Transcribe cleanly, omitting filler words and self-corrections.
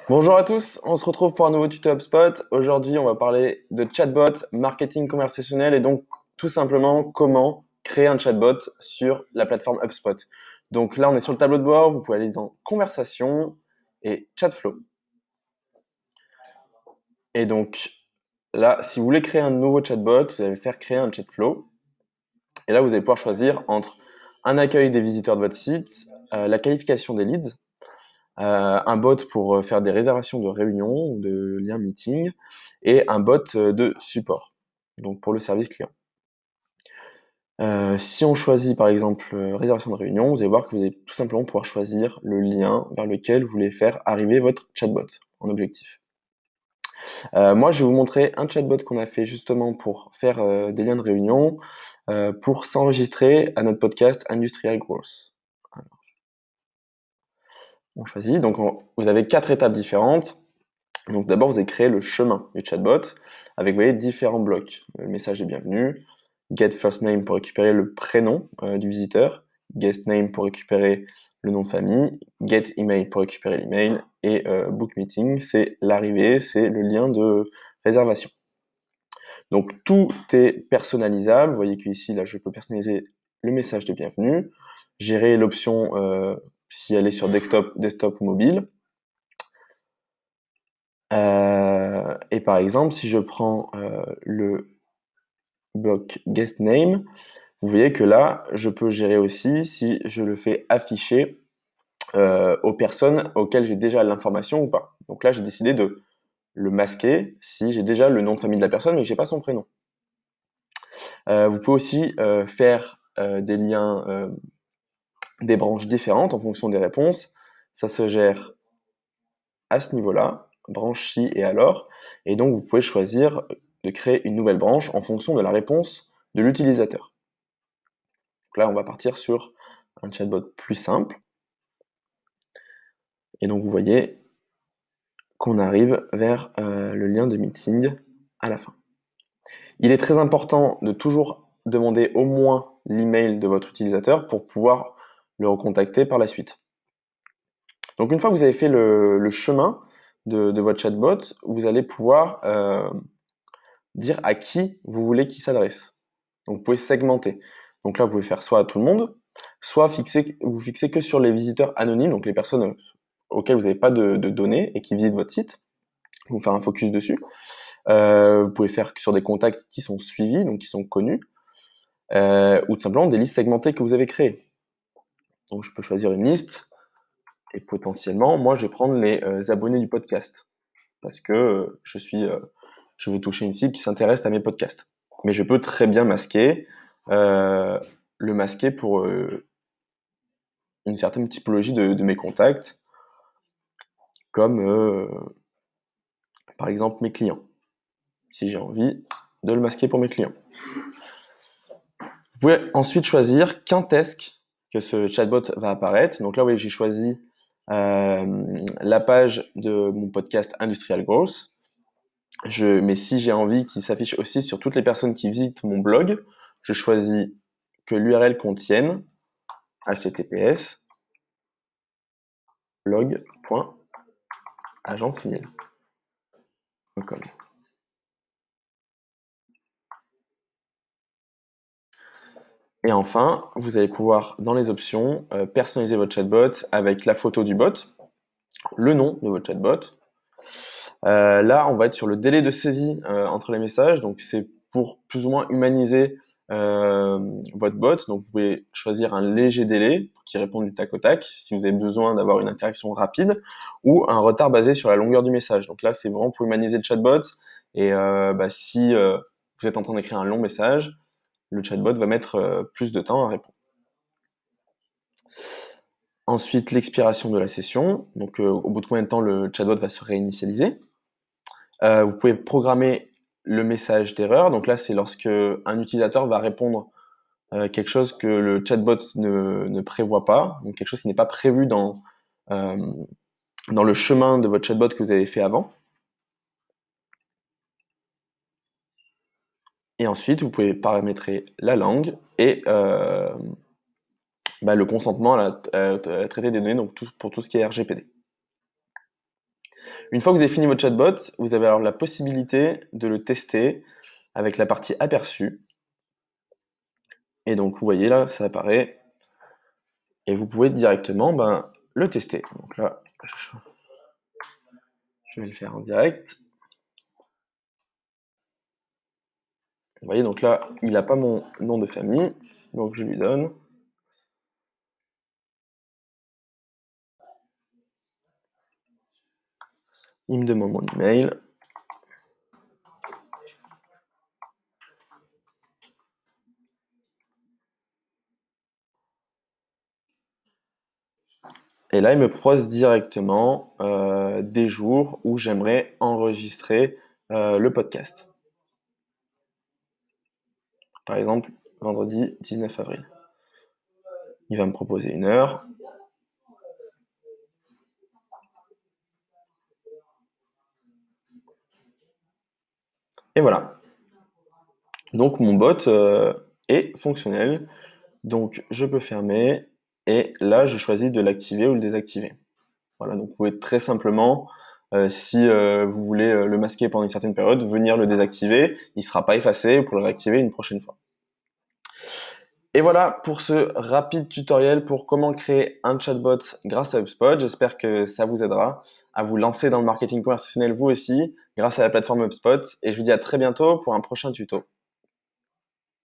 Bonjour à tous, on se retrouve pour un nouveau tuto HubSpot. Aujourd'hui, on va parler de chatbot, marketing conversationnel et donc tout simplement comment créer un chatbot sur la plateforme HubSpot. Donc là, on est sur le tableau de bord, vous pouvez aller dans conversation et chatflow. Et donc là, si vous voulez créer un nouveau chatbot, vous allez faire créer un chatflow. Et là, vous allez pouvoir choisir entre un accueil des visiteurs de votre site, la qualification des leads, un bot pour faire des réservations de réunions, de liens meeting, et un bot de support, donc pour le service client. Si on choisit par exemple réservation de réunion, vous allez voir que vous allez tout simplement pouvoir choisir le lien vers lequel vous voulez faire arriver votre chatbot en objectif. Moi, je vais vous montrer un chatbot qu'on a fait justement pour faire des liens de réunion, pour s'enregistrer à notre podcast Industrial Growth. On choisit, donc vous avez 4 étapes différentes. Donc d'abord, vous allez créer le chemin du chatbot avec, vous voyez, différents blocs. Le message est bienvenu, get first name pour récupérer le prénom du visiteur, guest name pour récupérer le nom de famille, get email pour récupérer l'email, et book meeting, c'est l'arrivée, c'est le lien de réservation. Donc tout est personnalisable. Vous voyez qu'ici, là, je peux personnaliser le message de bienvenue, gérer l'option si elle est sur desktop ou mobile. Et par exemple, si je prends le bloc guest name, vous voyez que là, je peux gérer aussi si je le fais afficher aux personnes auxquelles j'ai déjà l'information ou pas. Donc là, j'ai décidé de le masquer si j'ai déjà le nom de famille de la personne mais que j'ai pas son prénom. Vous pouvez aussi faire des liens, des branches différentes en fonction des réponses. Ça se gère à ce niveau-là, branche si et alors, et donc vous pouvez choisir de créer une nouvelle branche en fonction de la réponse de l'utilisateur. Donc là, on va partir sur un chatbot plus simple, et donc vous voyez qu'on arrive vers le lien de meeting à la fin. Il est très important de toujours demander au moins l'email de votre utilisateur pour pouvoir le recontacter par la suite. Donc une fois que vous avez fait le chemin de votre chatbot, vous allez pouvoir dire à qui vous voulez qu'il s'adresse. Donc vous pouvez segmenter. Donc là, vous pouvez faire soit à tout le monde, soit vous fixez que sur les visiteurs anonymes, donc les personnes auxquelles vous n'avez pas de données et qui visitent votre site. Vous faire un focus dessus. Vous pouvez faire sur des contacts qui sont suivis, donc qui sont connus, ou tout simplement des listes segmentées que vous avez créées. Donc je peux choisir une liste et potentiellement, moi, je vais prendre les abonnés du podcast parce que je veux toucher une cible qui s'intéresse à mes podcasts. Mais je peux très bien masquer, euh, le masquer pour une certaine typologie de mes contacts, comme par exemple mes clients, si j'ai envie de le masquer pour mes clients. Vous pouvez ensuite choisir quand est-ce que ce chatbot va apparaître. Donc là, vous voyez, j'ai choisi la page de mon podcast Industrial Growth. Mais si j'ai envie qu'il s'affiche aussi sur toutes les personnes qui visitent mon blog, je choisis que l'URL contienne https blog.agencefidèle.com. Et enfin, vous allez pouvoir, dans les options, personnaliser votre chatbot avec la photo du bot, le nom de votre chatbot. Là, on va être sur le délai de saisie entre les messages. Donc, c'est pour plus ou moins humaniser votre bot. Donc, vous pouvez choisir un léger délai qui répond du tac au tac si vous avez besoin d'avoir une interaction rapide, ou un retard basé sur la longueur du message. Donc là, c'est vraiment pour humaniser le chatbot. Et si vous êtes en train d'écrire un long message, le chatbot va mettre plus de temps à répondre. Ensuite, l'expiration de la session. Donc, au bout de combien de temps le chatbot va se réinitialiser. Vous pouvez programmer le message d'erreur. Donc là, c'est lorsque un utilisateur va répondre quelque chose que le chatbot ne prévoit pas, donc quelque chose qui n'est pas prévu euh, dans le chemin de votre chatbot que vous avez fait avant. Et ensuite, vous pouvez paramétrer la langue et le consentement à traiter des données, donc pour tout ce qui est RGPD. Une fois que vous avez fini votre chatbot, vous avez alors la possibilité de le tester avec la partie aperçu. Et donc, vous voyez là, ça apparaît. Et vous pouvez directement le tester. Donc là, je vais le faire en direct. Vous voyez, donc là, il n'a pas mon nom de famille. Donc je lui donne. Il me demande mon email. Et là, il me propose directement des jours où j'aimerais enregistrer le podcast. Par exemple, vendredi 19 avril. Il va me proposer une heure. Et voilà. Donc mon bot est fonctionnel. Donc je peux fermer. Et là, je choisis de l'activer ou le désactiver. Voilà, donc vous pouvez très simplement, si vous voulez le masquer pendant une certaine période, venir le désactiver. Il ne sera pas effacé, vous pourrez le réactiver une prochaine fois. Et voilà pour ce rapide tutoriel pour comment créer un chatbot grâce à HubSpot. J'espère que ça vous aidera à vous lancer dans le marketing conversationnel vous aussi grâce à la plateforme HubSpot. Et je vous dis à très bientôt pour un prochain tuto.